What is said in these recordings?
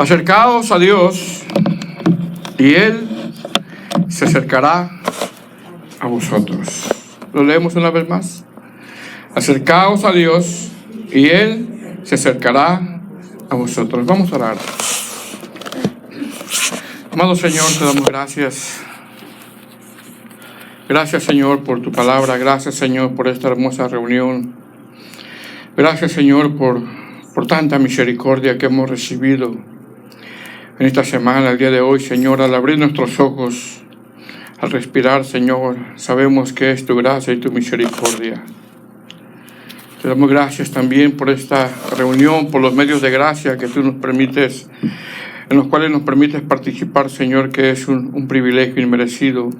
Acercaos a Dios y Él se acercará a vosotros. Lo leemos una vez más. Acercaos a Dios y Él se acercará a vosotros. Vamos a orar. Amado Señor, te damos gracias. Gracias, Señor, por tu palabra. Gracias, Señor, por esta hermosa reunión. Gracias, Señor, por tanta misericordia que hemos recibido en esta semana, el día de hoy, Señor. Al abrir nuestros ojos, al respirar, Señor, sabemos que es tu gracia y tu misericordia. Te damos gracias también por esta reunión, por los medios de gracia que tú nos permites, en los cuales nos permites participar, Señor, que es un privilegio inmerecido.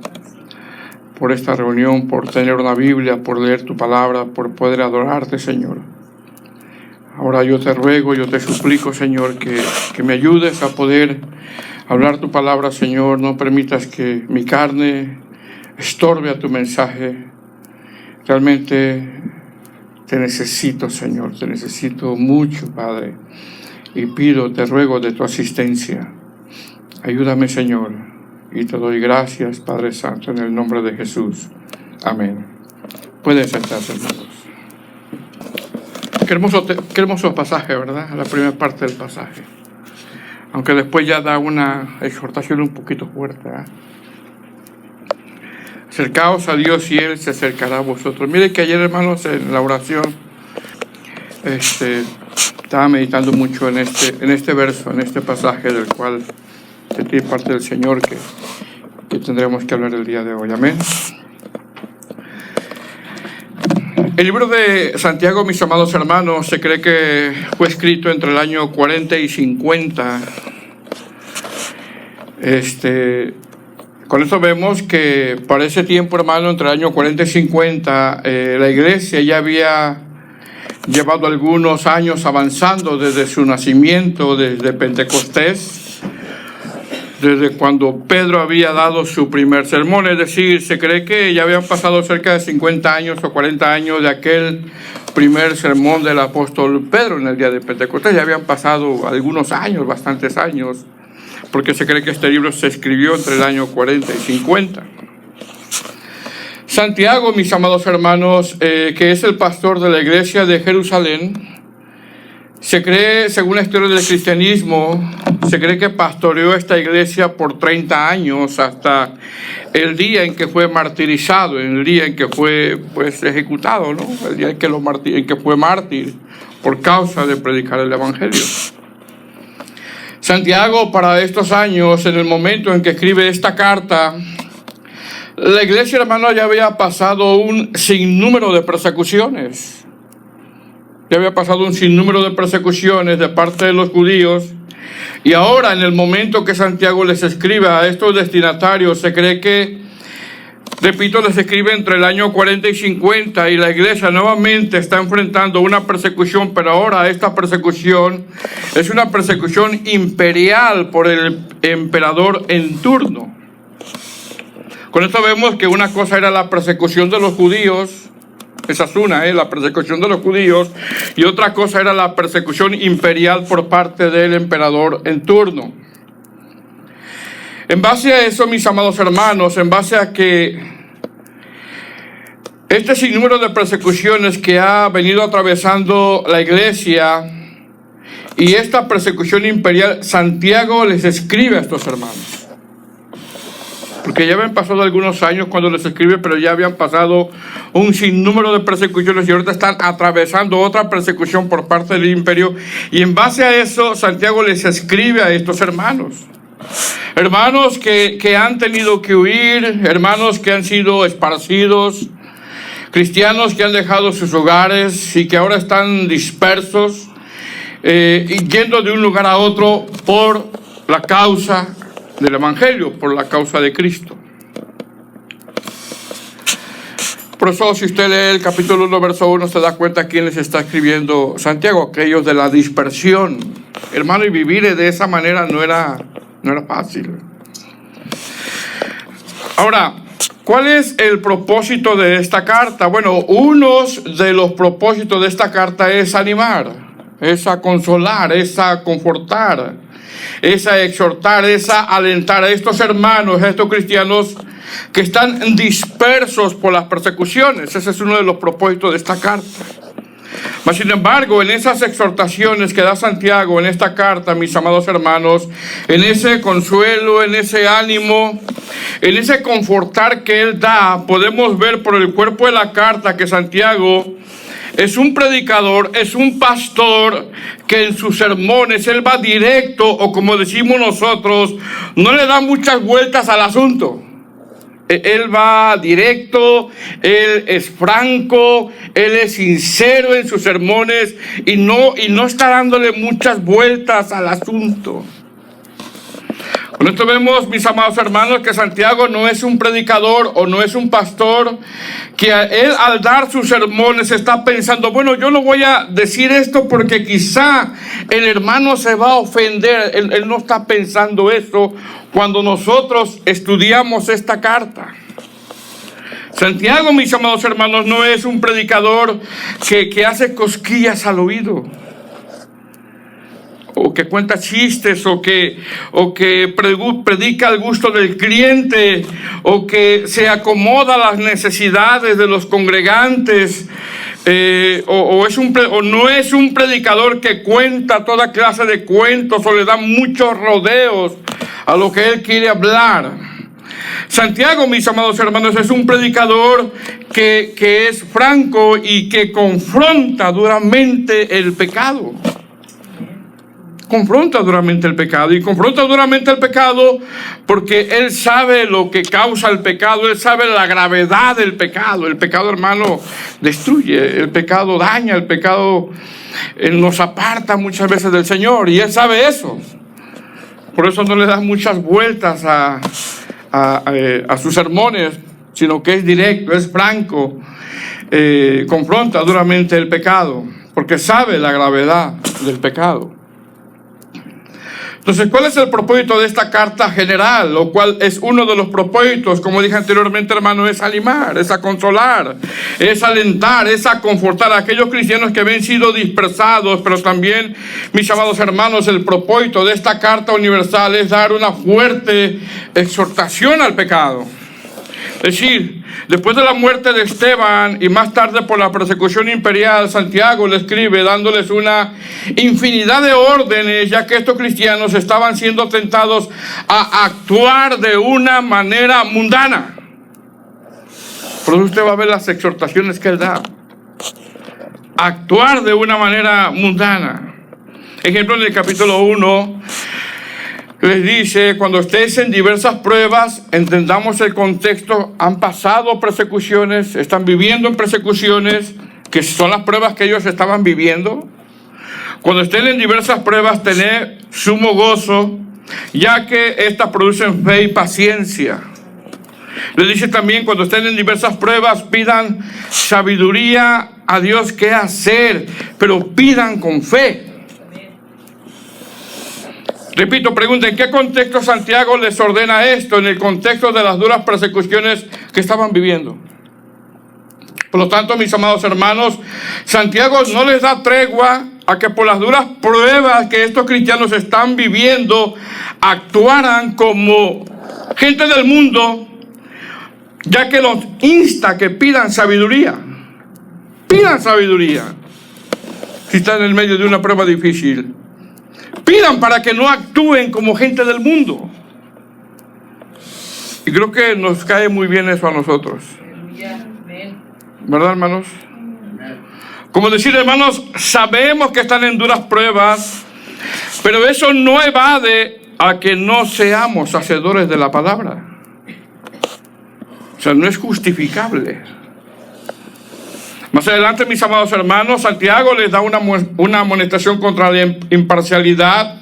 Por esta reunión, por tener una Biblia, por leer tu palabra, por poder adorarte, Señor. Ahora yo te ruego, yo te suplico, Señor, que me ayudes a poder hablar tu palabra, Señor. No permitas que mi carne estorbe a tu mensaje. Realmente te necesito, Señor, te necesito mucho, Padre. Y te ruego de tu asistencia. Ayúdame, Señor. Y te doy gracias, Padre Santo, en el nombre de Jesús. Amén. Pueden sentarse, hermanos. Qué hermoso pasaje, ¿verdad? La primera parte del pasaje. Aunque después ya da una exhortación un poquito fuerte, ¿eh? Acercaos a Dios y Él se acercará a vosotros. Mire que ayer, hermanos, en la oración, estaba meditando mucho en este verso, en este pasaje del cual tiene parte del Señor que tendremos que hablar el día de hoy. Amén. El libro de Santiago, mis amados hermanos, se cree que fue escrito entre el año 40 y 50. Con esto vemos que para ese tiempo, hermano, entre el año 40 y 50, la iglesia ya había llevado algunos años avanzando desde su nacimiento, desde Pentecostés, desde cuando Pedro había dado su primer sermón. Es decir, se cree que ya habían pasado cerca de 50 años o 40 años de aquel primer sermón del apóstol Pedro en el día de Pentecostés. Ya habían pasado algunos años, bastantes años, porque se cree que este libro se escribió entre el año 40 y 50. Santiago, mis amados hermanos, que es el pastor de la iglesia de Jerusalén, se cree, según la historia del cristianismo, se cree que pastoreó esta iglesia por 30 años hasta el día en que fue martirizado, el día en que fue ejecutado, ¿no? El día en que fue mártir por causa de predicar el evangelio. Santiago, para estos años, en el momento en que escribe esta carta, la iglesia, hermano, ya había pasado un sinnúmero de persecuciones. Ya había pasado un sinnúmero de persecuciones de parte de los judíos. Y ahora, en el momento que Santiago les escribe a estos destinatarios, se cree que, repito, les escribe entre el año 40 y 50, y la iglesia nuevamente está enfrentando una persecución, pero ahora esta persecución es una persecución imperial por el emperador en turno. Con esto vemos que una cosa era la persecución de los judíos, esa es una, la persecución de los judíos, y otra cosa era la persecución imperial por parte del emperador en turno. En base a eso, mis amados hermanos, en base a que este sinnúmero de persecuciones que ha venido atravesando la iglesia y esta persecución imperial, Santiago les escribe a estos hermanos. Porque ya habían pasado algunos años cuando les escribe, pero ya habían pasado un sinnúmero de persecuciones y ahorita están atravesando otra persecución por parte del imperio. Y en base a eso, Santiago les escribe a estos hermanos. Hermanos que han tenido que huir, hermanos que han sido esparcidos, cristianos que han dejado sus hogares y que ahora están dispersos, yendo de un lugar a otro por la causa del evangelio, por la causa de Cristo. Por eso, si usted lee el capítulo 1, verso 1, se da cuenta quién les está escribiendo Santiago, aquellos de la dispersión. Hermano, y vivir de esa manera no era fácil. Ahora, ¿cuál es el propósito de esta carta? Bueno, uno de los propósitos de esta carta es animar, es a consolar, es a confortar, es a exhortar, es a alentar a estos hermanos, a estos cristianos que están dispersos por las persecuciones. Ese es uno de los propósitos de esta carta. Mas, sin embargo, en esas exhortaciones que da Santiago en esta carta, mis amados hermanos, en ese consuelo, en ese ánimo, en ese confortar que él da, podemos ver por el cuerpo de la carta que Santiago es un predicador, es un pastor que en sus sermones él va directo, o como decimos nosotros, no le da muchas vueltas al asunto. Él va directo, él es franco, él es sincero en sus sermones y no está dándole muchas vueltas al asunto. Con esto vemos, mis amados hermanos, que Santiago no es un predicador o no es un pastor que él al dar sus sermones está pensando, bueno, yo no voy a decir esto porque quizá el hermano se va a ofender. Él no está pensando eso cuando nosotros estudiamos esta carta. Santiago, mis amados hermanos, no es un predicador que hace cosquillas al oído, o que cuenta chistes, o que predica al gusto del cliente, o que se acomoda a las necesidades de los congregantes, o no es un predicador que cuenta toda clase de cuentos o le da muchos rodeos a lo que él quiere hablar. Santiago, mis amados hermanos, es un predicador que es franco y que confronta duramente el pecado. Confronta duramente el pecado, y confronta duramente el pecado porque él sabe lo que causa el pecado, él sabe la gravedad del pecado. El pecado, hermano, destruye, el pecado daña, el pecado nos aparta muchas veces del Señor, y él sabe eso. Por eso no le da muchas vueltas a sus sermones, sino que es directo, es franco, confronta duramente el pecado, porque sabe la gravedad del pecado. Entonces, ¿cuál es el propósito de esta carta general? Lo cual es uno de los propósitos, como dije anteriormente, hermano, es animar, es a consolar, es alentar, es a confortar a aquellos cristianos que habían sido dispersados. Pero también, mis amados hermanos, el propósito de esta carta universal es dar una fuerte exhortación al pecado. Es decir, después de la muerte de Esteban y más tarde por la persecución imperial, Santiago le escribe dándoles una infinidad de órdenes, ya que estos cristianos estaban siendo tentados a actuar de una manera mundana. Por eso usted va a ver las exhortaciones que él da. Actuar de una manera mundana. Ejemplo, en el capítulo 1... les dice, cuando estéis en diversas pruebas, entendamos el contexto, han pasado persecuciones, están viviendo en persecuciones, que son las pruebas que ellos estaban viviendo. Cuando estén en diversas pruebas, tened sumo gozo, ya que estas producen fe y paciencia. Les dice también, cuando estén en diversas pruebas, pidan sabiduría a Dios qué hacer, pero pidan con fe. Repito, pregunta, ¿en qué contexto Santiago les ordena esto? En el contexto de las duras persecuciones que estaban viviendo. Por lo tanto, mis amados hermanos, Santiago no les da tregua a que por las duras pruebas que estos cristianos están viviendo, actuaran como gente del mundo, ya que los insta a que pidan sabiduría. Pidan sabiduría. Si están en el medio de una prueba difícil. Pidan para que no actúen como gente del mundo. Y creo que nos cae muy bien eso a nosotros. ¿Verdad, hermanos? Como decir, hermanos, sabemos que están en duras pruebas, pero eso no evade a que no seamos hacedores de la palabra. O sea, no es justificable. Más adelante, mis amados hermanos, Santiago les da una amonestación contra la imparcialidad.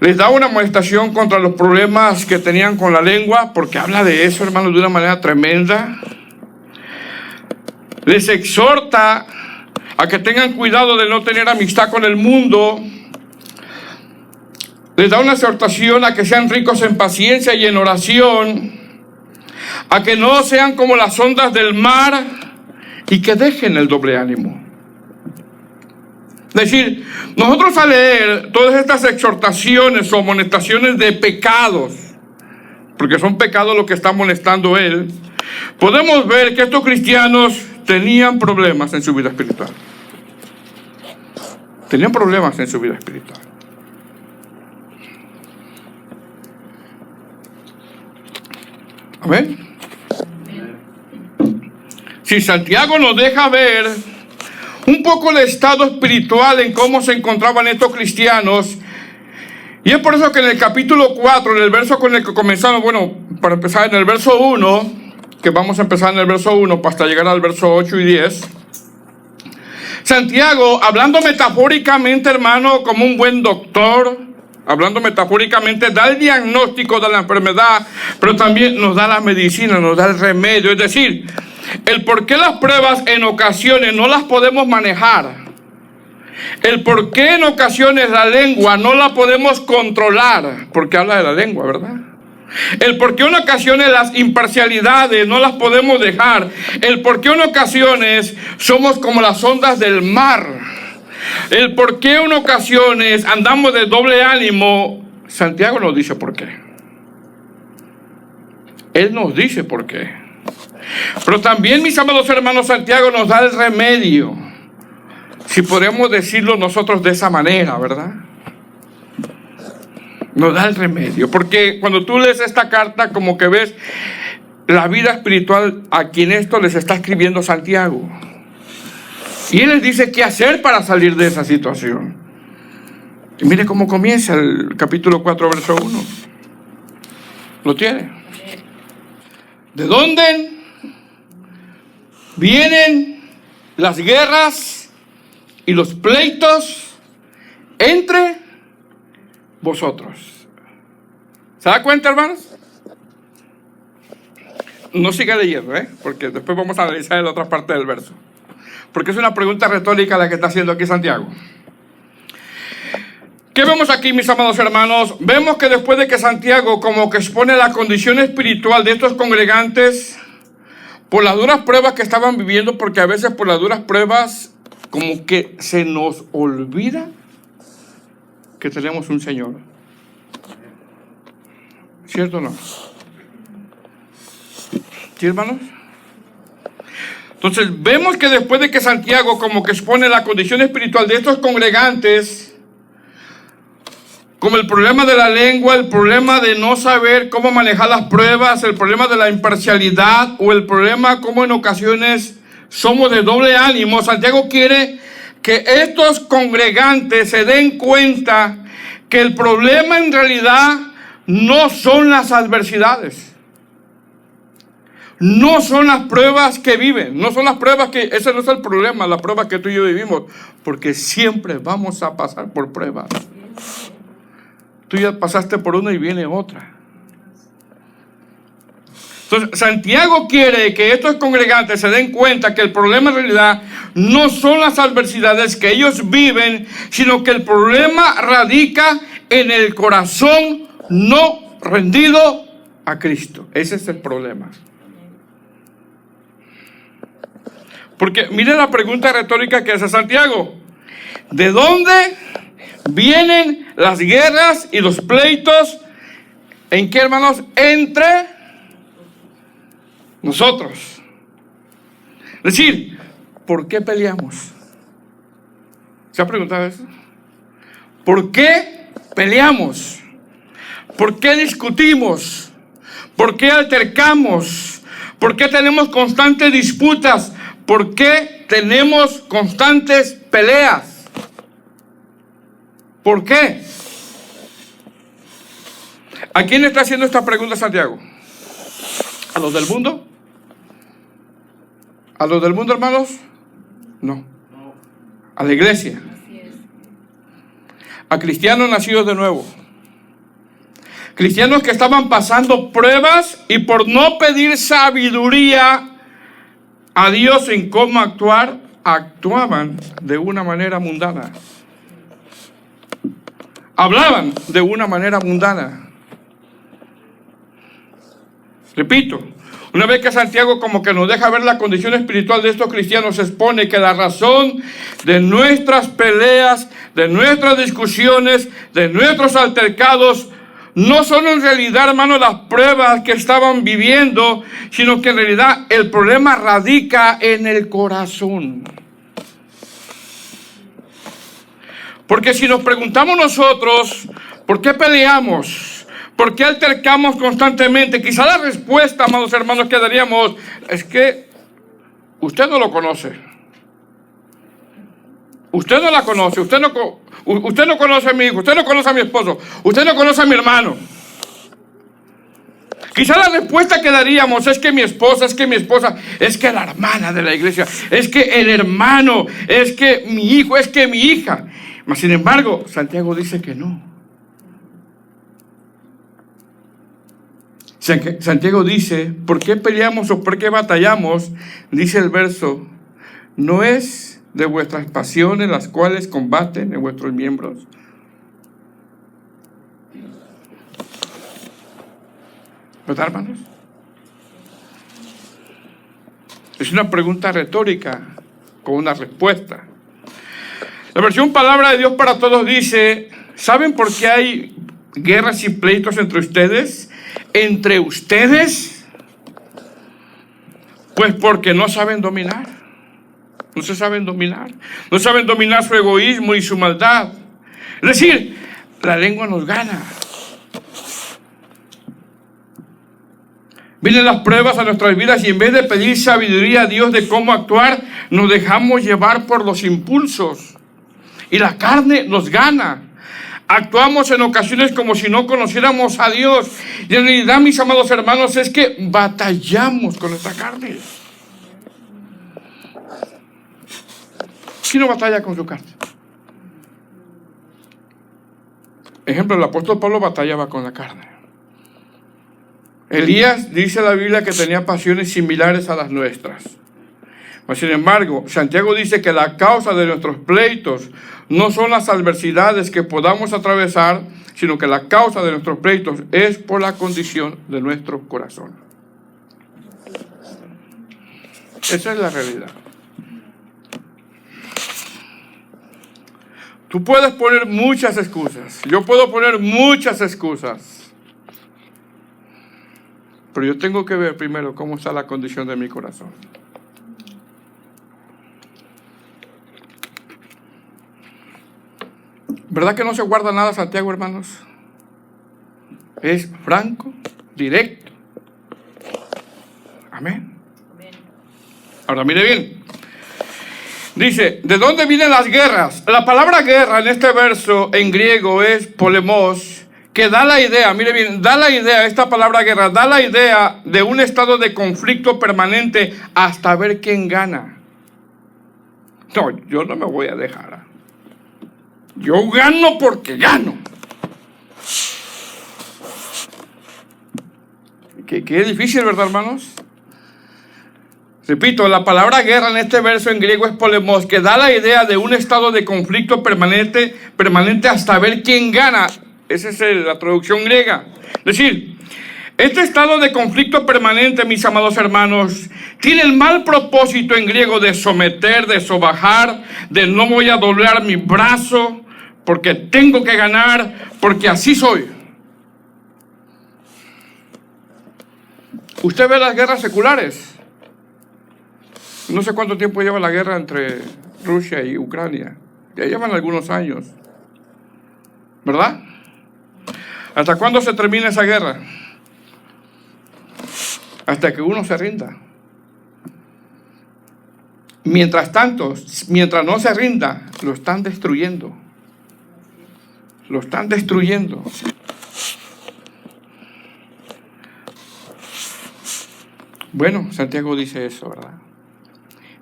Les da una amonestación contra los problemas que tenían con la lengua, porque habla de eso, hermanos, de una manera tremenda. Les exhorta a que tengan cuidado de no tener amistad con el mundo. Les da una exhortación a que sean ricos en paciencia y en oración, a que no sean como las ondas del mar, y que dejen el doble ánimo. Es decir, nosotros al leer todas estas exhortaciones o amonestaciones de pecados, porque son pecados lo que está molestando él, podemos ver que estos cristianos tenían problemas en su vida espiritual. Tenían problemas en su vida espiritual. Amén. Si Santiago nos deja ver un poco el estado espiritual en cómo se encontraban estos cristianos, y es por eso que en el capítulo 4, en el verso con el que comenzamos, bueno, para empezar en el verso 1, que vamos a empezar en el verso 1 hasta llegar al verso 8 y 10, Santiago, hablando metafóricamente, hermano, como un buen doctor, hablando metafóricamente, da el diagnóstico de la enfermedad, pero también nos da la medicina, nos da el remedio. Es decir, el por qué las pruebas en ocasiones no las podemos manejar, el por qué en ocasiones la lengua no la podemos controlar, porque habla de la lengua, ¿verdad? El por qué en ocasiones las imparcialidades no las podemos dejar, el por qué en ocasiones somos como las ondas del mar, el por qué en ocasiones andamos de doble ánimo. Santiago nos dice por qué. Él nos dice por qué. Pero también, mis amados hermanos, Santiago nos da el remedio, si podemos decirlo nosotros de esa manera, ¿verdad? Nos da el remedio, porque cuando tú lees esta carta, como que ves la vida espiritual a quien esto les está escribiendo Santiago. Y él les dice qué hacer para salir de esa situación. Y mire cómo comienza el capítulo 4, verso 1. ¿Lo tiene? ¿De dónde vienen las guerras y los pleitos entre vosotros? ¿Se da cuenta, hermanos? No siga leyendo, porque después vamos a analizar la otra parte del verso, porque es una pregunta retórica la que está haciendo aquí Santiago. ¿Qué vemos aquí, mis amados hermanos? Vemos que después de que Santiago como que expone la condición espiritual de estos congregantes por las duras pruebas que estaban viviendo, porque a veces por las duras pruebas como que se nos olvida que tenemos un Señor. ¿Cierto o no? ¿Sí, hermanos? Entonces vemos que después de que Santiago como que expone la condición espiritual de estos congregantes, como el problema de la lengua, el problema de no saber cómo manejar las pruebas, el problema de la imparcialidad o el problema como en ocasiones somos de doble ánimo, Santiago quiere que estos congregantes se den cuenta que el problema en realidad no son las adversidades. No son las pruebas que viven, no son las pruebas que, ese no es el problema, las pruebas que tú y yo vivimos, porque siempre vamos a pasar por pruebas. Tú ya pasaste por una y viene otra. Entonces, Santiago quiere que estos congregantes se den cuenta que el problema en realidad no son las adversidades que ellos viven, sino que el problema radica en el corazón no rendido a Cristo. Ese es el problema. Porque mire la pregunta retórica que hace Santiago. ¿De dónde vienen las guerras y los pleitos? ¿En qué, hermanos? Entre nosotros. Es decir, ¿por qué peleamos? ¿Se ha preguntado eso? ¿Por qué peleamos? ¿Por qué discutimos? ¿Por qué altercamos? ¿Por qué tenemos constantes disputas? ¿Por qué tenemos constantes peleas? ¿Por qué? ¿A quién le está haciendo esta pregunta Santiago? ¿A los del mundo? ¿A los del mundo, hermanos? No. A la iglesia. A cristianos nacidos de nuevo. Cristianos que estaban pasando pruebas y por no pedir sabiduría a Dios en cómo actuar, actuaban de una manera mundana. Hablaban de una manera mundana. Repito, Una vez que Santiago como que nos deja ver la condición espiritual de estos cristianos, se expone que la razón de nuestras peleas, de nuestras discusiones, de nuestros altercados, no son en realidad, hermanos, las pruebas que estaban viviendo, sino que en realidad el problema radica en el corazón. Porque si nos preguntamos nosotros, ¿por qué peleamos? ¿Por qué altercamos constantemente? Quizá la respuesta, amados hermanos, que daríamos es que usted no lo conoce. Usted no la conoce. Usted no conoce a mi hijo. Usted no conoce a mi esposo. Usted no conoce a mi hermano. Quizá la respuesta que daríamos es que mi esposa, es que la hermana de la iglesia, es que el hermano, es que mi hijo, es que mi hija. Mas sin embargo, Santiago dice que no. Santiago dice, ¿por qué peleamos o por qué batallamos? Dice el verso, ¿no es de vuestras pasiones las cuales combaten en vuestros miembros? ¿Verdad, hermanos? Es una pregunta retórica con una respuesta. La versión Palabra de Dios para Todos dice, ¿saben por qué hay guerras y pleitos entre ustedes? ¿Entre ustedes? Pues porque no saben dominar. No se saben dominar. No saben dominar su egoísmo y su maldad. Es decir, la lengua nos gana. Vienen las pruebas a nuestras vidas y en vez de pedir sabiduría a Dios de cómo actuar, nos dejamos llevar por los impulsos. Y la carne nos gana. Actuamos en ocasiones como si no conociéramos a Dios. Y en realidad, mis amados hermanos, es que batallamos con nuestra carne. ¿Quién no batalla con su carne? Ejemplo, el apóstol Pablo batallaba con la carne. Elías dice la Biblia que tenía pasiones similares a las nuestras. Mas, sin embargo, Santiago dice que la causa de nuestros pleitos no son las adversidades que podamos atravesar, sino que la causa de nuestros pleitos es por la condición de nuestro corazón. Esa es la realidad. Tú puedes poner muchas excusas. Yo puedo poner muchas excusas. Pero yo tengo que ver primero cómo está la condición de mi corazón. ¿Verdad que no se guarda nada, Santiago, hermanos? Es franco, directo. Amén. Ahora mire bien. Dice, ¿de dónde vienen las guerras? La palabra guerra en este verso en griego es polemos, que da la idea, mire bien, da la idea, esta palabra guerra, da la idea de un estado de conflicto permanente hasta ver quién gana. No, yo no me voy a dejar. Yo gano porque gano. Qué difícil, ¿verdad, hermanos? Repito, la palabra guerra en este verso en griego es polemos, que da la idea de un estado de conflicto permanente hasta ver quién gana. Esa es la traducción griega. Es decir, este estado de conflicto permanente, mis amados hermanos, tiene el mal propósito en griego de someter, de sobajar, de no voy a doblar mi brazo porque tengo que ganar, porque así soy. Usted ve las guerras seculares. No sé cuánto tiempo lleva la guerra entre Rusia y Ucrania. Ya llevan algunos años. ¿Verdad? ¿Hasta cuándo se termina esa guerra? Hasta que uno se rinda. Mientras tanto, mientras no se rinda, lo están destruyendo. Lo están destruyendo. Bueno, Santiago dice eso, ¿verdad?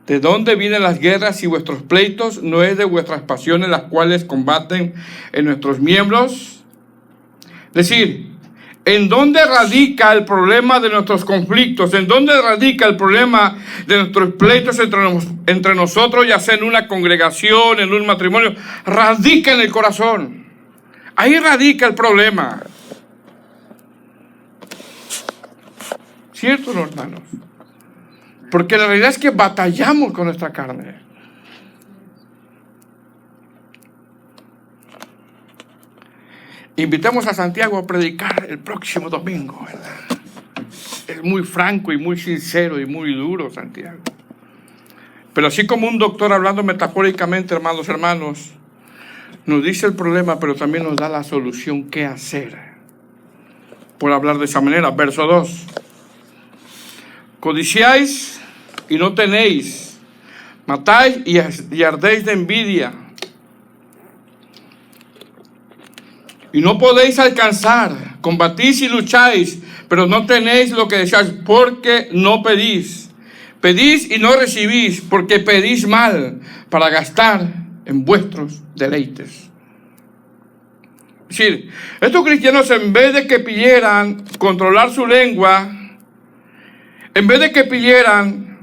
¿De dónde vienen las guerras y vuestros pleitos? ¿No es de vuestras pasiones las cuales combaten en nuestros miembros? Es decir, ¿en dónde radica el problema de nuestros conflictos? ¿En dónde radica el problema de nuestros pleitos entre nosotros, ya sea en una congregación, en un matrimonio? Radica en el corazón. Ahí radica el problema. ¿Cierto, no, hermanos? Porque la realidad es que batallamos con nuestra carne. Invitamos a Santiago a predicar el próximo domingo, ¿verdad? Es muy franco y muy sincero y muy duro, Santiago. Pero así como un doctor hablando metafóricamente, hermanos, nos dice el problema, pero también nos da la solución, qué hacer. Por hablar de esa manera, verso 2. Codiciáis y no tenéis, matáis y ardéis de envidia, y no podéis alcanzar, combatís y lucháis, pero no tenéis lo que deseáis, porque no pedís. Pedís y no recibís, porque pedís mal, para gastar en vuestros deleites. Es decir, estos cristianos, en vez de que pidieran controlar su lengua, en vez de que pidieran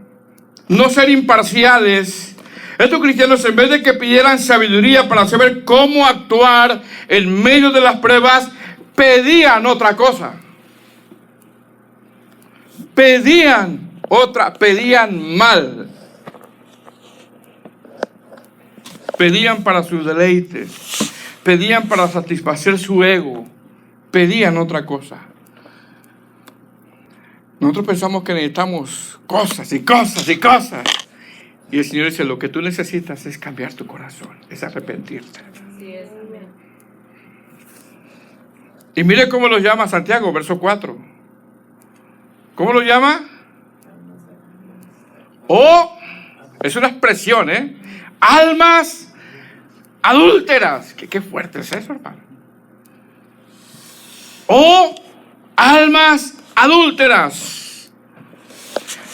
no ser imparciales, estos cristianos, en vez de que pidieran sabiduría para saber cómo actuar en medio de las pruebas, pedían otra cosa. Pedían mal. Pedían para sus deleites. Pedían para satisfacer su ego. Pedían otra cosa. Nosotros pensamos que necesitamos cosas y cosas y cosas. Y el Señor dice, lo que tú necesitas es cambiar tu corazón, es arrepentirte. Así es, amén. Y mire cómo lo llama Santiago, verso 4. ¿Cómo lo llama? Es una expresión, almas adúlteras. Qué fuerte es eso, hermano. Almas adúlteras.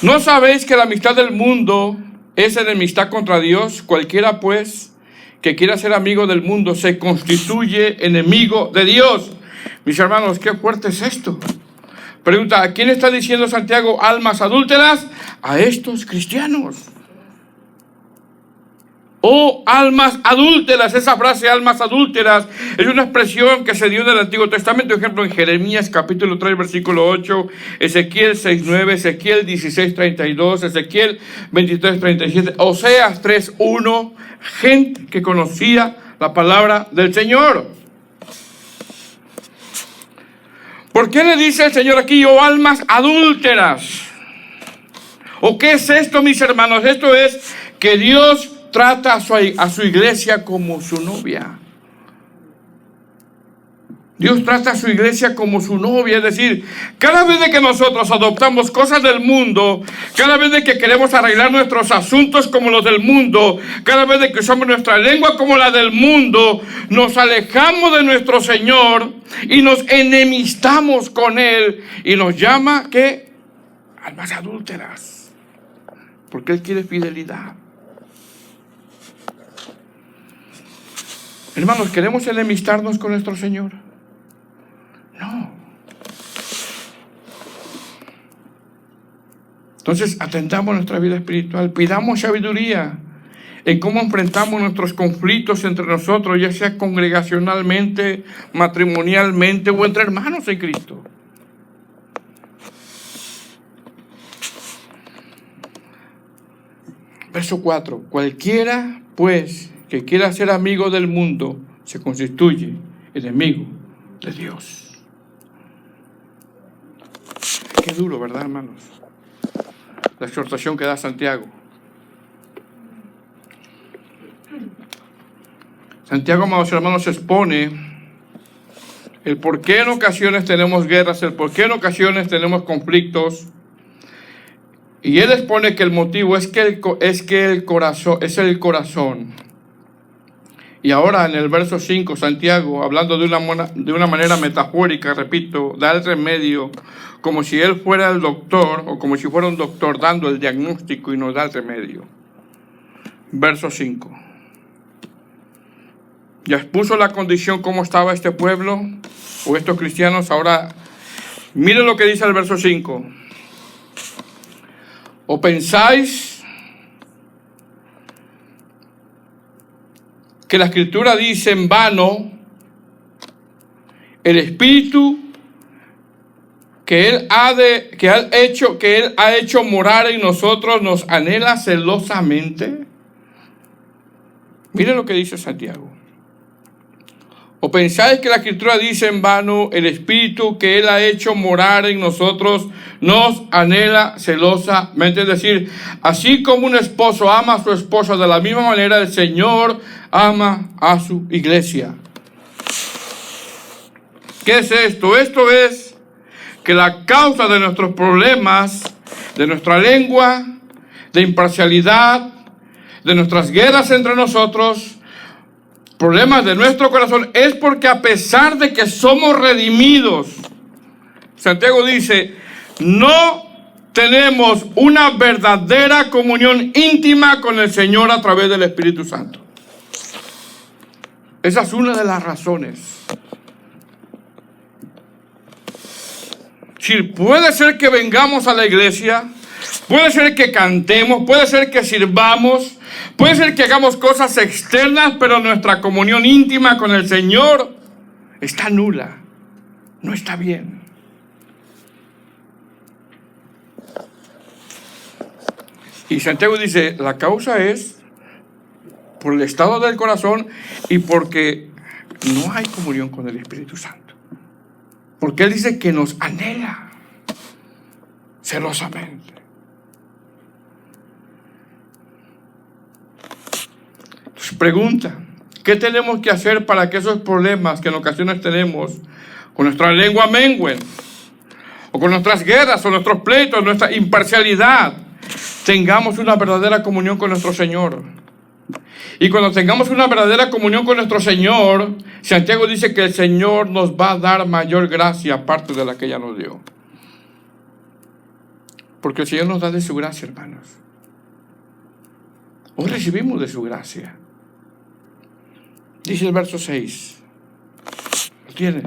¿No sabéis que la amistad del mundo es enemistad contra Dios? Cualquiera, pues, que quiera ser amigo del mundo se constituye enemigo de Dios. Mis hermanos, qué fuerte es esto. Pregunta, ¿a quién está diciendo Santiago almas adúlteras? A estos cristianos. Almas adúlteras. Esa frase, almas adúlteras, es una expresión que se dio en el Antiguo Testamento. Por ejemplo, en Jeremías capítulo 3, versículo 8, Ezequiel 6, 9, Ezequiel 16, 32, Ezequiel 23, 37, Oseas 3, 1. Gente que conocía la palabra del Señor. ¿Por qué le dice el Señor aquí, almas adúlteras? ¿O qué es esto, mis hermanos? Esto es que Dios trata a su iglesia como su novia. Dios trata a su iglesia como su novia. Es decir, cada vez de que nosotros adoptamos cosas del mundo, cada vez de que queremos arreglar nuestros asuntos como los del mundo, cada vez de que usamos nuestra lengua como la del mundo, nos alejamos de nuestro Señor y nos enemistamos con Él. Y nos llama, ¿qué? Almas adúlteras. Porque Él quiere fidelidad. Hermanos, ¿queremos enemistarnos con nuestro Señor? No. Entonces, atendamos nuestra vida espiritual, pidamos sabiduría en cómo enfrentamos nuestros conflictos entre nosotros, ya sea congregacionalmente, matrimonialmente o entre hermanos en Cristo. Verso 4. Cualquiera, pues, que quiera ser amigo del mundo, se constituye enemigo de Dios. Qué duro, ¿verdad, hermanos? La exhortación que da Santiago. Santiago, amados hermanos, expone el por qué en ocasiones tenemos guerras, el por qué en ocasiones tenemos conflictos. Y él expone que el motivo es que el corazón es el corazón. Y ahora en el verso 5, Santiago, hablando de una manera metafórica, repito, da el remedio, como si él fuera el doctor, o como si fuera un doctor dando el diagnóstico y nos da el remedio. Verso 5. Ya expuso la condición, cómo estaba este pueblo, o estos cristianos. Ahora, miren lo que dice el verso 5. ¿O pensáis que la Escritura dice en vano, el Espíritu que Él ha hecho morar en nosotros, nos anhela celosamente. Miren lo que dice Santiago. ¿O pensáis que la Escritura dice en vano, el Espíritu que Él ha hecho morar en nosotros nos anhela celosamente? Es decir, así como un esposo ama a su esposa, de la misma manera el Señor ama a su iglesia. ¿Qué es esto? Esto es que la causa de nuestros problemas, de nuestra lengua, de imparcialidad, de nuestras guerras entre nosotros, problemas de nuestro corazón, es porque a pesar de que somos redimidos, Santiago dice, no tenemos una verdadera comunión íntima con el Señor a través del Espíritu Santo. Esa es una de las razones. Si puede ser que vengamos a la iglesia, puede ser que cantemos, puede ser que sirvamos, puede ser que hagamos cosas externas, pero nuestra comunión íntima con el Señor está nula, no está bien. Y Santiago dice, la causa es por el estado del corazón y porque no hay comunión con el Espíritu Santo. Porque Él dice que nos anhela celosamente. Entonces pregunta, ¿qué tenemos que hacer para que esos problemas que en ocasiones tenemos con nuestra lengua mengüen? O con nuestras guerras, o nuestros pleitos, nuestra imparcialidad, tengamos una verdadera comunión con nuestro Señor. Y cuando tengamos una verdadera comunión con nuestro Señor, Santiago dice que el Señor nos va a dar mayor gracia aparte de la que ya nos dio. Porque el Señor nos da de su gracia, hermanos. Hoy recibimos de su gracia. Dice el verso 6. ¿Lo tiene?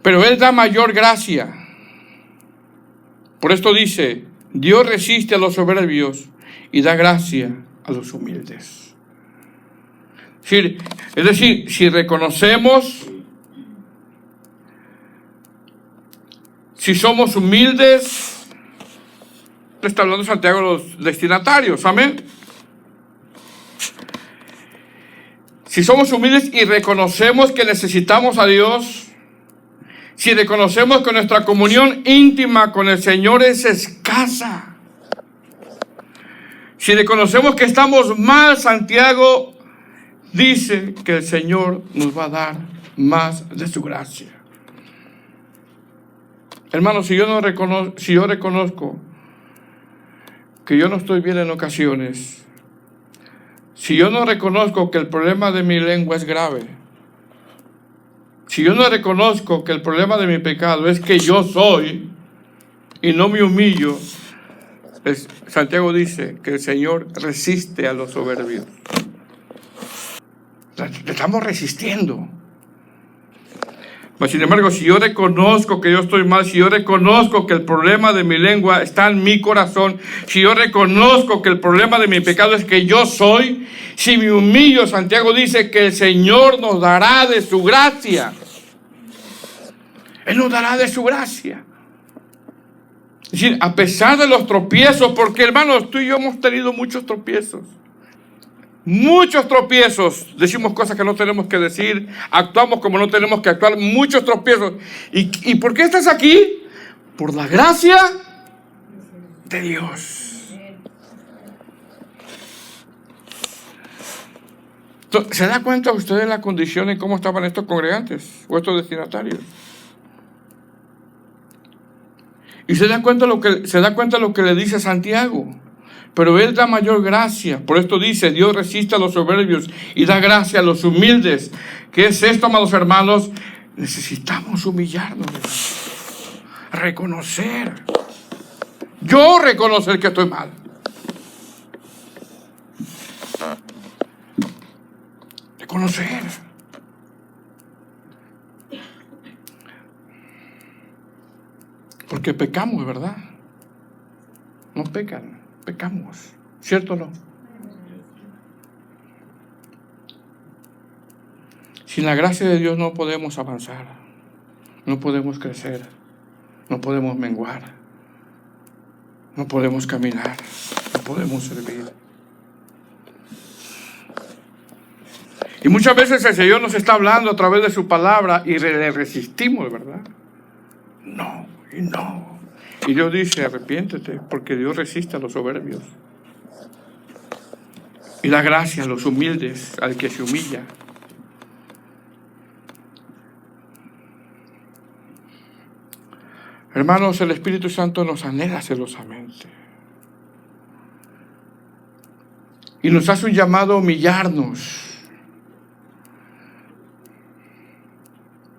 Pero Él da mayor gracia. Por esto dice, Dios resiste a los soberbios y da gracia a los humildes. Es decir, si reconocemos, si somos humildes, está hablando Santiago de los destinatarios, amén. Si somos humildes y reconocemos que necesitamos a Dios, si reconocemos que nuestra comunión íntima con el Señor es escasa, si reconocemos que estamos mal, Santiago dice que el Señor nos va a dar más de su gracia. Hermanos, si yo reconozco que yo no estoy bien en ocasiones, si yo no reconozco que el problema de mi lengua es grave, si yo no reconozco que el problema de mi pecado es que yo soy y no me humillo, Santiago dice que el Señor resiste a los soberbios. Le estamos resistiendo. Pero sin embargo, si yo reconozco que yo estoy mal, si yo reconozco que el problema de mi lengua está en mi corazón, si yo reconozco que el problema de mi pecado es que yo soy, si me humillo, Santiago dice que el Señor nos dará de su gracia. Él nos dará de su gracia. Es decir, a pesar de los tropiezos, porque hermanos, tú y yo hemos tenido muchos tropiezos. Muchos tropiezos. Decimos cosas que no tenemos que decir, actuamos como no tenemos que actuar, muchos tropiezos. ¿Y por qué estás aquí? Por la gracia de Dios. ¿Se da cuenta usted de la condición en cómo estaban estos congregantes o estos destinatarios? Y se da cuenta lo que le dice Santiago. Pero Él da mayor gracia. Por esto dice, Dios resiste a los soberbios y da gracia a los humildes. ¿Qué es esto, amados hermanos? Necesitamos humillarnos. Reconocer. Yo reconocer que estoy mal. Reconocer. Porque pecamos, ¿verdad? No pecan, pecamos. ¿Cierto o no? Sin la gracia de Dios no podemos avanzar. no podemos crecer, no podemos menguar, no podemos caminar, no podemos servir. Y muchas veces el Señor nos está hablando a través de su palabra y le resistimos, ¿verdad? No, y no. Y Dios dice, arrepiéntete, porque Dios resiste a los soberbios y da gracia a los humildes, al que se humilla. Hermanos, el Espíritu Santo nos anhela celosamente y nos hace un llamado a humillarnos.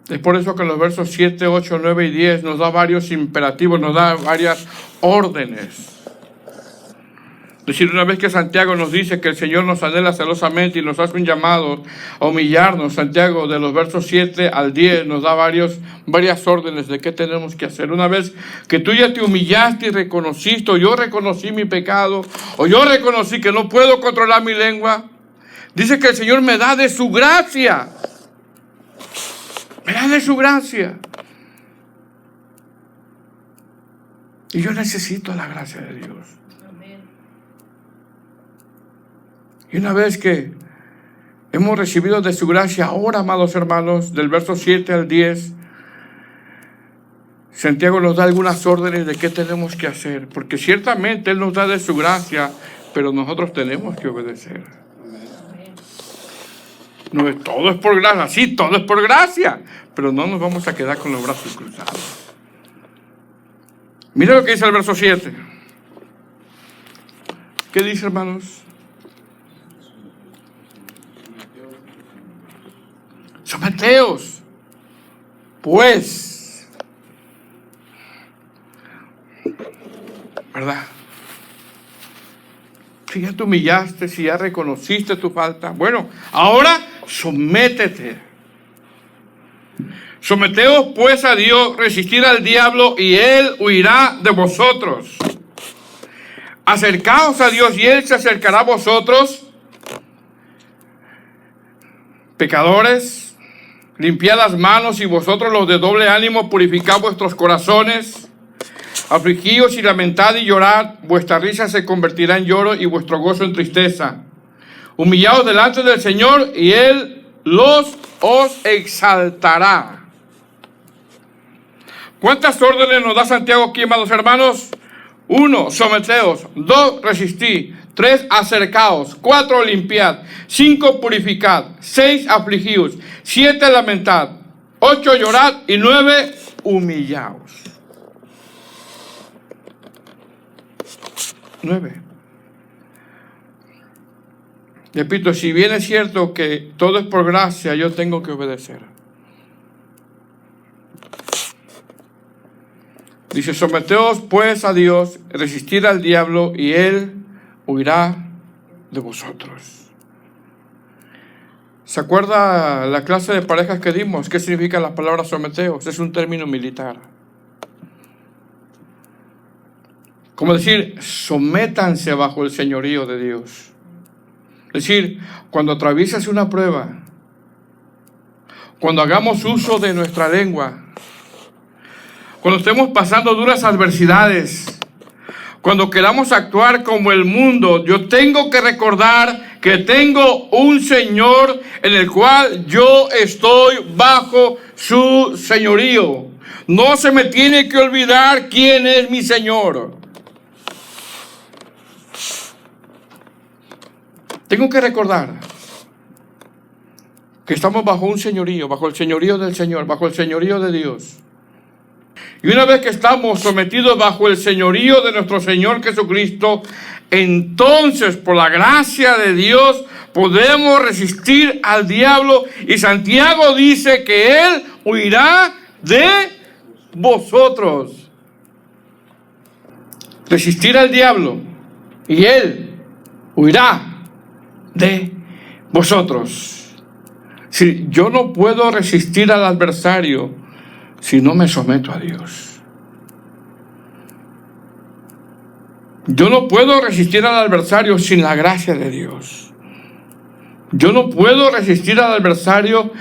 Es por eso que en los versos 7, 8, 9 y 10 nos da varios imperativos, nos da varias órdenes. Es decir, una vez que Santiago nos dice que el Señor nos anhela celosamente y nos hace un llamado a humillarnos, Santiago de los versos 7 al 10 nos da varias órdenes de qué tenemos que hacer. Una vez que tú ya te humillaste y reconociste, o yo reconocí mi pecado, o yo reconocí que no puedo controlar mi lengua, dice que el Señor me da de su gracia. Me da de su gracia. Y yo necesito la gracia de Dios. Amén. Y una vez que hemos recibido de su gracia, ahora, amados hermanos, del verso 7 al 10, Santiago nos da algunas órdenes de qué tenemos que hacer. Porque ciertamente Él nos da de su gracia, pero nosotros tenemos que obedecer. No es todo es por gracia, sí, todo es por gracia, pero no nos vamos a quedar con los brazos cruzados. Mira lo que dice el verso 7. ¿Qué dice, hermanos? Someteos, pues, ¿verdad? Si ya te humillaste, si ya reconociste tu falta, bueno, ahora sométete. Someteos pues a Dios, resistir al diablo y Él huirá de vosotros. Acercaos a Dios y Él se acercará a vosotros. Pecadores, limpiad las manos y vosotros los de doble ánimo purificad vuestros corazones. Afligíos y lamentad y llorad, vuestra risa se convertirá en lloro y vuestro gozo en tristeza. Humillaos delante del Señor y Él os exaltará. ¿Cuántas órdenes nos da Santiago aquí, amados hermanos? 1, someteos. 2, resistid. 3, acercaos. 4, limpiad. 5, purificad. 6, afligíos. 7, lamentad. 8, llorad. Y 9, humillaos. 9. Repito, si bien es cierto que todo es por gracia, yo tengo que obedecer. Dice, someteos pues a Dios, resistir al diablo y Él huirá de vosotros. ¿Se acuerda la clase de parejas que dimos? ¿Qué significa la palabra someteos? Es un término militar. Como decir, sométanse bajo el señorío de Dios. Es decir, cuando atraviesas una prueba, cuando hagamos uso de nuestra lengua, cuando estemos pasando duras adversidades, cuando queramos actuar como el mundo, yo tengo que recordar que tengo un Señor en el cual yo estoy bajo su señorío. No se me tiene que olvidar quién es mi Señor. Tengo que recordar que estamos bajo un señorío, bajo el señorío del Señor, bajo el señorío de Dios. Y una vez que estamos sometidos bajo el señorío de nuestro Señor Jesucristo, entonces por la gracia de Dios podemos resistir al diablo. Y Santiago dice que Él huirá de vosotros. Resistir al diablo y Él huirá de vosotros. Si yo no puedo resistir al adversario si no me someto a Dios. Yo no puedo resistir al adversario sin la gracia de Dios. Yo no puedo resistir al adversario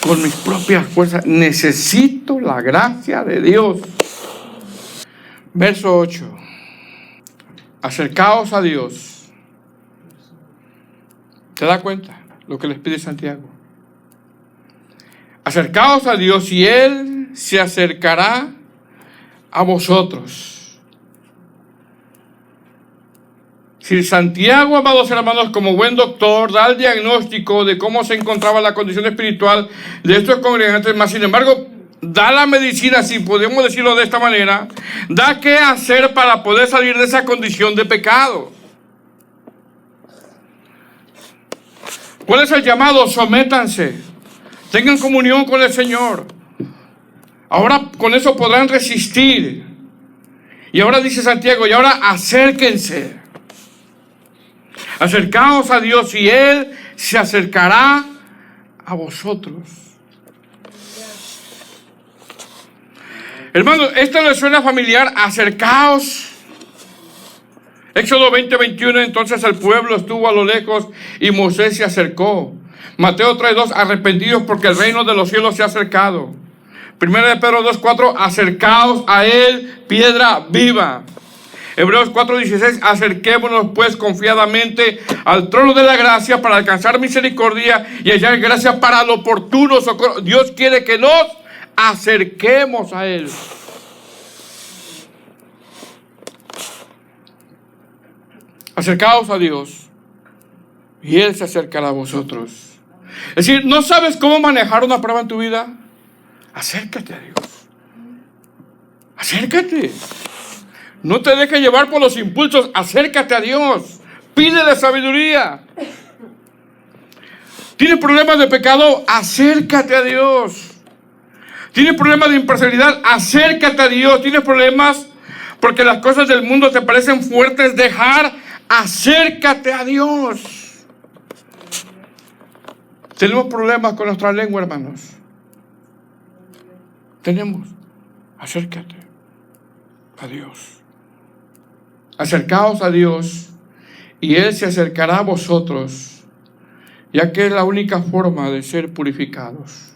con mis propias fuerzas. Necesito la gracia de Dios. Verso 8. Acercaos a Dios. ¿Se da cuenta lo que les pide Santiago? Acercaos a Dios y Él se acercará a vosotros. Si Santiago, amados hermanos, como buen doctor, da el diagnóstico de cómo se encontraba la condición espiritual de estos congregantes, más sin embargo, da la medicina, si podemos decirlo de esta manera, da qué hacer para poder salir de esa condición de pecado. ¿Cuál es el llamado? Sométanse, tengan comunión con el Señor. Ahora con eso podrán resistir. Y ahora dice Santiago, y ahora acérquense. Acercaos a Dios y Él se acercará a vosotros. Hermano, ¿esto les suena familiar? Acercaos. Éxodo 20:21, entonces el pueblo estuvo a lo lejos y Moisés se acercó. Mateo 3:2, arrepentidos porque el reino de los cielos se ha acercado. 1 de Pedro 2:4, acercaos a Él, piedra viva. Hebreos 4:16, acerquémonos pues confiadamente al trono de la gracia para alcanzar misericordia y hallar gracia para el oportuno socorro. Dios quiere que nos acerquemos a Él. Acercaos a Dios y Él se acercará a vosotros. Es decir, ¿no sabes cómo manejar una prueba en tu vida? Acércate a Dios. Acércate. No te dejes llevar por los impulsos. Acércate a Dios. Pídele sabiduría. ¿Tienes problemas de pecado? Acércate a Dios. ¿Tienes problemas de imparcialidad? Acércate a Dios. ¿Tienes problemas porque las cosas del mundo te parecen fuertes? Acércate a Dios. Tenemos problemas con nuestra lengua, hermanos. Tenemos. Acércate a Dios. Acercaos a Dios y Él se acercará a vosotros, ya que es la única forma de ser purificados.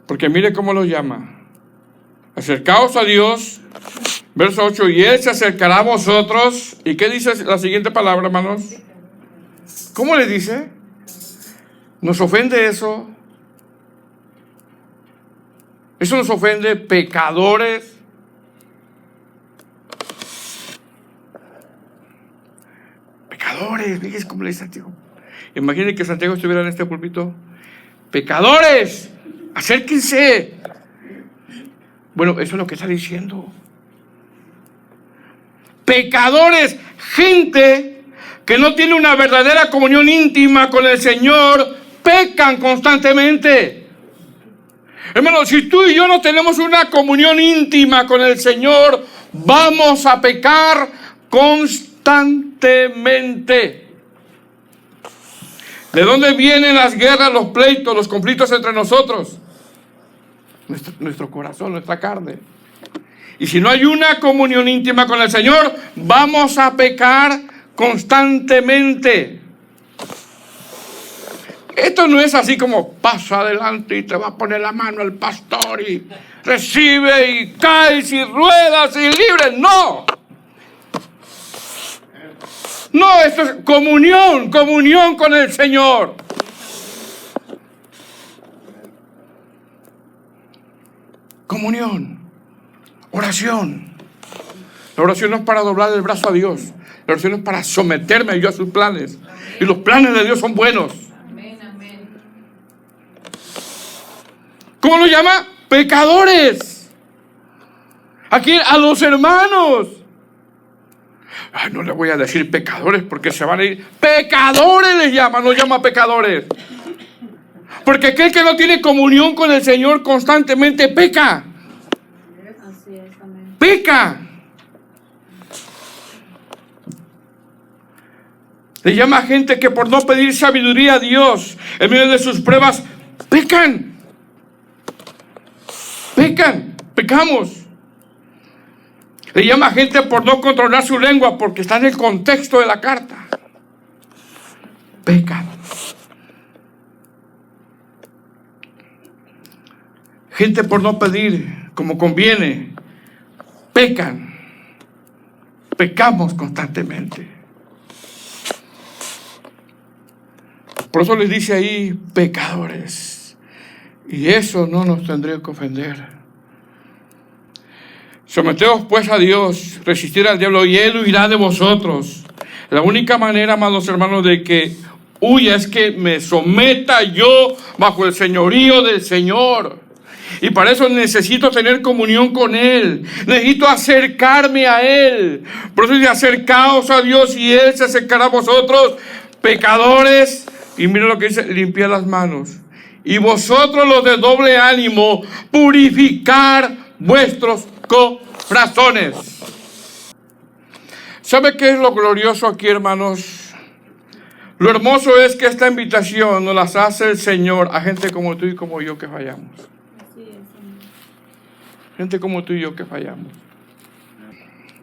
Porque mire cómo lo llama. Acercaos a Dios, verso 8, y Él se acercará a vosotros. ¿Y qué dice la siguiente palabra, hermanos? ¿Cómo le dice? ¿Nos ofende eso? ¿Eso nos ofende? Pecadores. Pecadores, fíjense cómo le dice Santiago. Imaginen que Santiago estuviera en este púlpito. Pecadores, acérquense. Bueno, eso es lo que está diciendo. Pecadores, gente que no tiene una verdadera comunión íntima con el Señor, pecan constantemente. Hermanos, si tú y yo no tenemos una comunión íntima con el Señor, vamos a pecar constantemente. ¿De dónde vienen las guerras, los pleitos, los conflictos entre nosotros? Nuestro corazón, nuestra carne. Y si no hay una comunión íntima con el Señor, vamos a pecar constantemente. Esto no es así como pasa adelante y te va a poner la mano el pastor y recibe y caes y ruedas y libres. No. No, esto es comunión con el Señor. Comunión. Oración. La oración no es para doblar el brazo a Dios. La oración es para someterme yo a sus planes. Y los planes de Dios son buenos. Amén, amén. ¿Cómo lo llama? Pecadores. Aquí a los hermanos. Ay, no le voy a decir pecadores porque se van a ir. Pecadores les llama, no llama pecadores. Porque aquel que no tiene comunión con el Señor constantemente peca. Así es, amén. Peca. Le llama a gente que por no pedir sabiduría a Dios en medio de sus pruebas, pecan. Pecamos. Le llama a gente por no controlar su lengua porque está en el contexto de la carta. pecan. Gente por no pedir como conviene, pecan. Pecamos constantemente. Por eso les dice ahí, pecadores. Y eso no nos tendría que ofender. Someteos pues a Dios, resistir al diablo y él huirá de vosotros. La única manera, amados hermanos, de que huya es que me someta yo bajo el señorío del Señor. Y para eso necesito tener comunión con Él. Necesito acercarme a Él. Por eso dice, acercaos a Dios y Él se acercará a vosotros, pecadores. Y mira lo que dice, limpiad las manos. Y vosotros los de doble ánimo, purificar vuestros corazones. ¿Sabe qué es lo glorioso aquí, hermanos? Lo hermoso es que esta invitación nos las hace el Señor a gente como tú y como yo que fallamos. Gente como tú y yo que fallamos.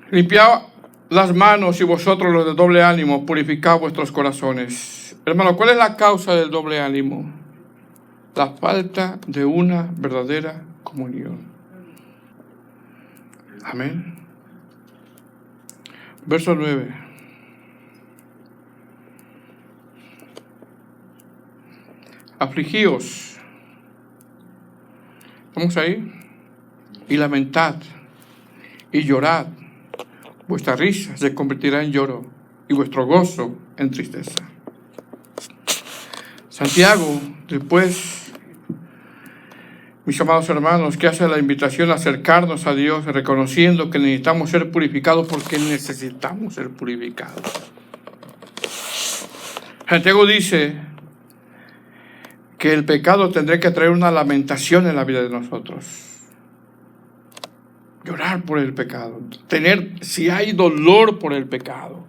Limpiad las manos y vosotros los de doble ánimo, purificad vuestros corazones. Hermano, ¿cuál es la causa del doble ánimo? La falta de una verdadera comunión. Amén. Verso 9. Afligíos. Vamos ahí. Y lamentad. Y llorad. Vuestra risa se convertirá en lloro. Y vuestro gozo en tristeza. Santiago, después, mis amados hermanos, que hace la invitación a acercarnos a Dios, reconociendo que necesitamos ser purificados porque necesitamos ser purificados. Santiago dice que el pecado tendrá que traer una lamentación en la vida de nosotros. Llorar por el pecado, si hay dolor por el pecado.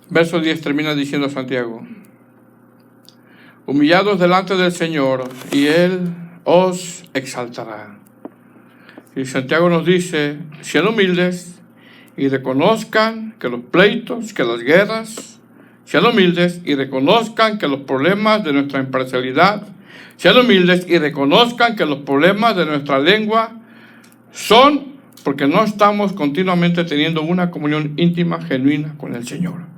Verso 10 termina diciendo Santiago: humillados delante del Señor, y Él os exaltará. Y Santiago nos dice, sean humildes y reconozcan que los pleitos, que las guerras, sean humildes y reconozcan que los problemas de nuestra imparcialidad, sean humildes y reconozcan que los problemas de nuestra lengua son porque no estamos continuamente teniendo una comunión íntima, genuina con el Señor.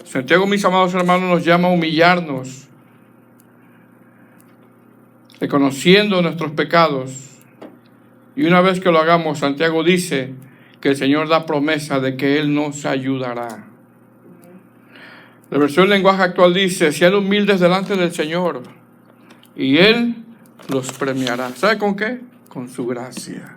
Santiago, mis amados hermanos, nos llama a humillarnos, reconociendo nuestros pecados. Y una vez que lo hagamos, Santiago dice que el Señor da promesa de que Él nos ayudará. La versión lenguaje actual dice, sean humildes delante del Señor y Él los premiará. ¿Sabe con qué? Con su gracia.